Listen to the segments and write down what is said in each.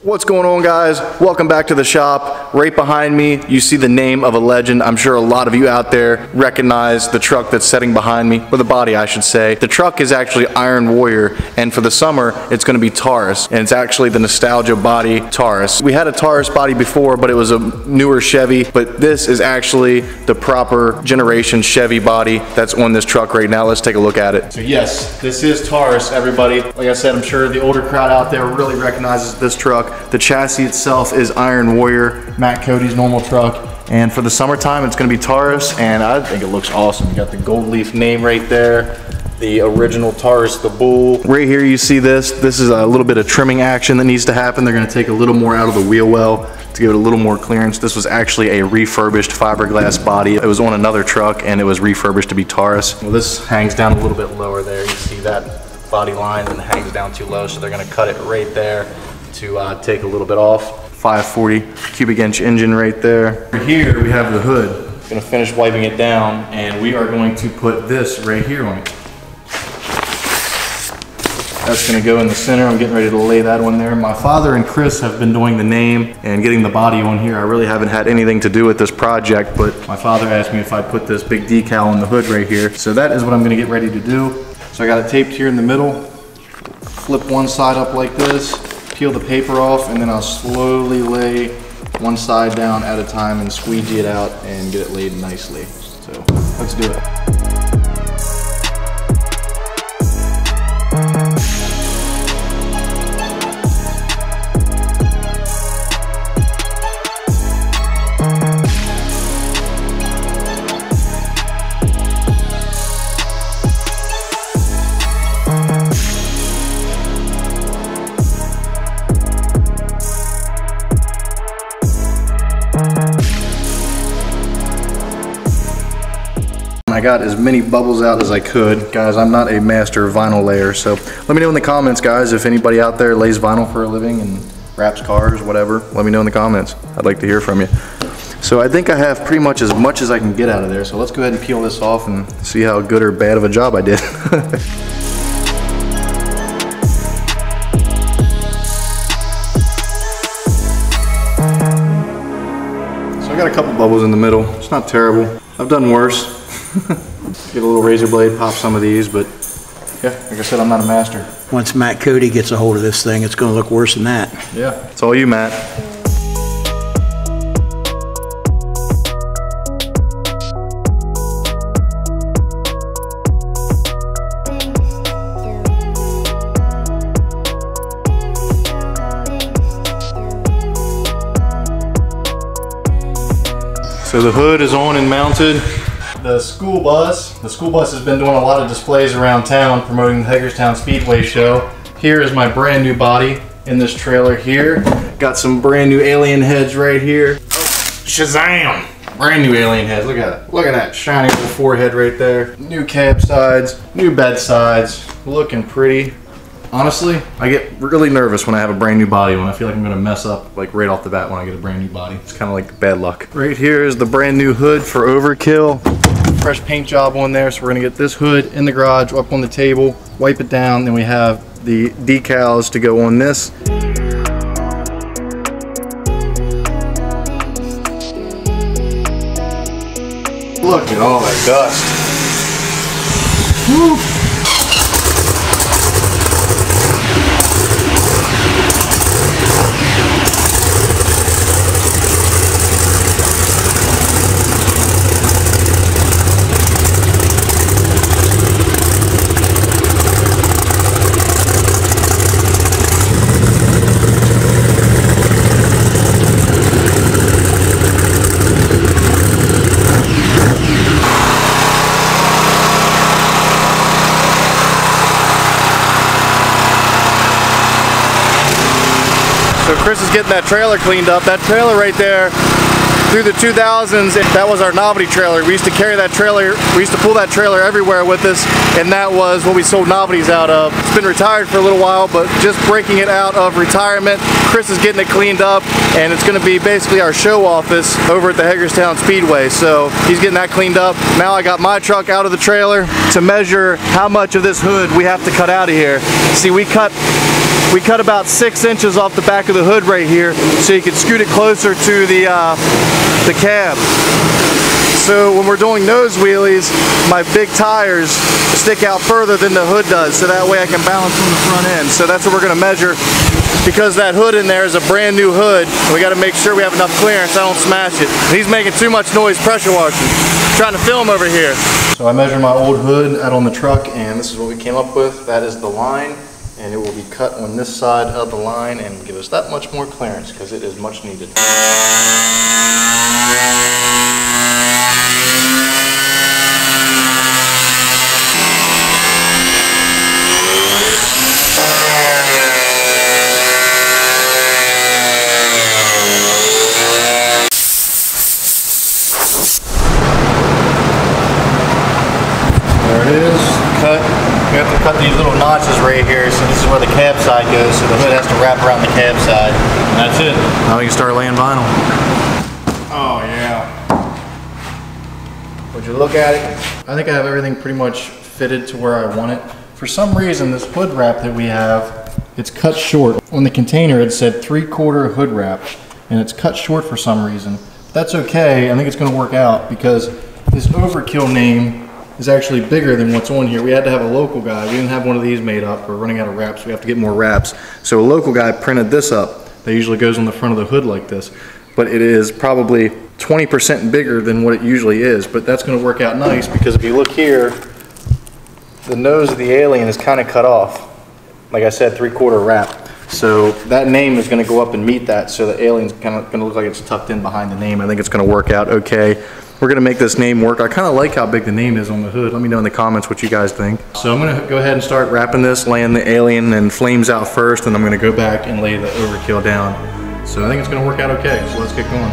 What's going on, guys? Welcome back to the shop. Right behind me, you see the name of a legend. I'm sure a lot of you out there recognize the truck that's sitting behind me, or the body I should say. The truck is actually Iron Warrior, and for the summer, it's gonna be Taurus, and it's actually the Nostalgia Body Taurus. We had a Taurus body before, but it was a newer Chevy, but this is actually the proper generation Chevy body that's on this truck right now. Let's take a look at it. So yes, this is Taurus, everybody. Like I said, I'm sure the older crowd out there really recognizes this truck. The chassis itself is Iron Warrior, Matt Cody's normal truck. And for the summertime, it's gonna be Taurus, and I think it looks awesome. You got the gold leaf name right there, the original Taurus, the bull. Right here you see this. This is a little bit of trimming action that needs to happen. They're gonna take a little more out of the wheel well to give it a little more clearance. This was actually a refurbished fiberglass body. It was on another truck and it was refurbished to be Taurus. Well, this hangs down a little bit lower there. You see that body line and it hangs down too low, so they're gonna cut it right there to take a little bit off. 540 cubic inch engine right there. Here we have the hood. Gonna finish wiping it down, and we are going to put this right here on it. That's gonna go in the center. I'm getting ready to lay that one there. My father and Chris have been doing the name and getting the body on here. I really haven't had anything to do with this project, but my father asked me if I'd put this big decal on the hood right here. So that is what I'm gonna get ready to do. So I got it taped here in the middle. Flip one side up like this, peel the paper off, and then I'll slowly lay one side down at a time and squeegee it out and get it laid nicely. So let's do it. I got as many bubbles out as I could. Guys, I'm not a master vinyl layer, so let me know in the comments, guys, if anybody out there lays vinyl for a living and wraps cars, whatever. Let me know in the comments. I'd like to hear from you. So I think I have pretty much as I can get out of there, so let's go ahead and peel this off and see how good or bad of a job I did. So I got a couple bubbles in the middle. It's not terrible. I've done worse. Get a little razor blade, pop some of these, but yeah, like I said, I'm not a master. Once Matt Cody gets a hold of this thing, it's going to look worse than that. Yeah, it's all you, Matt. So the hood is on and mounted. The school bus has been doing a lot of displays around town promoting the Hagerstown Speedway show. Here is my brand new body in this trailer here. Got some brand new alien heads right here. Shazam! Brand new alien heads, look at it. Look at that shiny little forehead right there. New cab sides, new bed sides, looking pretty. Honestly, I get really nervous when I have a brand new body on. I feel like I'm gonna mess up like right off the bat when I get a brand new body. It's kind of like bad luck. Right here is the brand new hood for Overkill. Fresh paint job on there, so we're gonna get this hood in the garage, up on the table, wipe it down, then we have the decals to go on this. Look at all that dust. Woo. So Chris is getting that trailer cleaned up. That trailer right there, through the 2000s, that was our novelty trailer. We used to carry that trailer, we used to pull that trailer everywhere with us, and that was what we sold novelties out of. It's been retired for a little while, but just breaking it out of retirement. Chris is getting it cleaned up, and it's gonna be basically our show office over at the Hagerstown Speedway. So he's getting that cleaned up. Now I got my truck out of the trailer to measure how much of this hood we have to cut out of here. See, we cut we cut about 6 inches off the back of the hood right here so you can scoot it closer to the cab. So when we're doing nose wheelies, my big tires stick out further than the hood does, so that way I can balance on the front end. So that's what we're going to measure, because that hood in there is a brand new hood. We got to make sure we have enough clearance I don't smash it. He's making too much noise pressure washing. Trying to film over here. So I measured my old hood out on the truck, and this is what we came up with. That is the line, and it will be cut on this side of the line and give us that much more clearance because it is much needed. There it is, cut. We have to cut these little notches right here, so this is where the cab side goes, so the hood has to wrap around the cab side. And that's it. Now we can start laying vinyl. Oh yeah. Would you look at it? I think I have everything pretty much fitted to where I want it. For some reason, this hood wrap that we have, it's cut short. On the container it said 3/4 hood wrap, and it's cut short for some reason. That's okay, I think it's gonna work out because this Overkill name is actually bigger than what's on here. We had to have a local guy. We didn't have one of these made up. We're running out of wraps. We have to get more wraps. So a local guy printed this up. That usually goes on the front of the hood like this. But it is probably 20% bigger than what it usually is. But that's going to work out nice because if you look here, the nose of the Alien is kind of cut off. Like I said, 3/4 wrap. So that name is going to go up and meet that. So the Alien's kind of going to look like it's tucked in behind the name. I think it's going to work out okay. We're going to make this name work. I kind of like how big the name is on the hood. Let me know in the comments what you guys think. So I'm going to go ahead and start wrapping this, laying the Alien and Flames out first, and I'm going to go back and lay the Overkill down. So I think it's going to work out okay. So let's get going.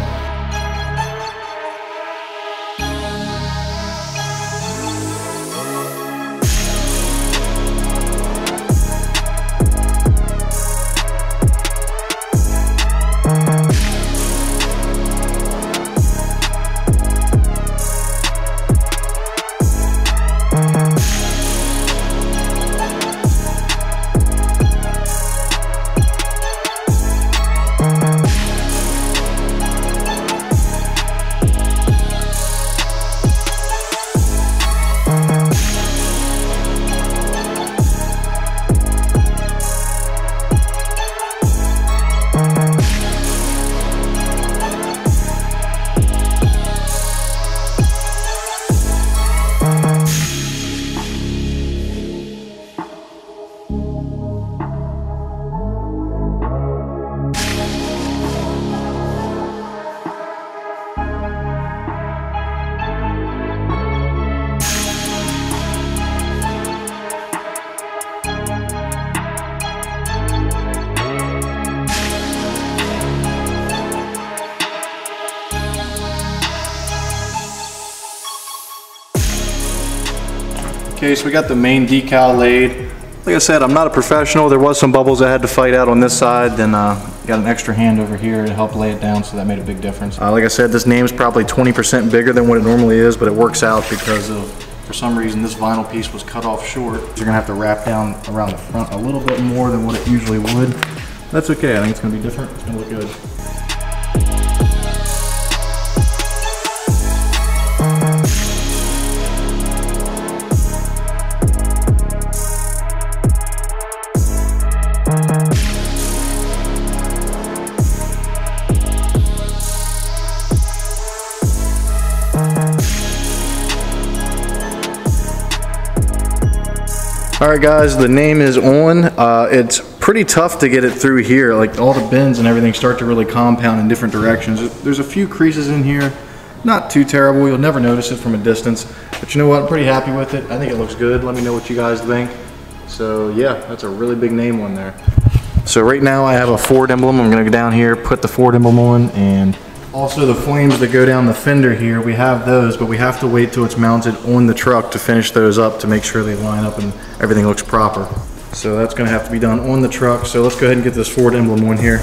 Okay, so we got the main decal laid. Like I said, I'm not a professional. There was some bubbles I had to fight out on this side, then got an extra hand over here to help lay it down, so that made a big difference. Like I said, this name's probably 20% bigger than what it normally is, but it works out because of, for some reason, this vinyl piece was cut off short. So you're gonna have to wrap down around the front a little bit more than what it usually would. That's okay, I think it's gonna be different. It's gonna look good. Alright guys, the name is on. It's pretty tough to get it through here. Like all the bends and everything start to really compound in different directions. There's a few creases in here. Not too terrible. You'll never notice it from a distance. But you know what? I'm pretty happy with it. I think it looks good. Let me know what you guys think. So yeah, that's a really big name on there. So right now I have a Ford emblem. I'm going to go down here, put the Ford emblem on, and also the flames that go down the fender here, we have those, but we have to wait till it's mounted on the truck to finish those up to make sure they line up and everything looks proper. So that's going to have to be done on the truck. So let's go ahead and get this Ford emblem on here.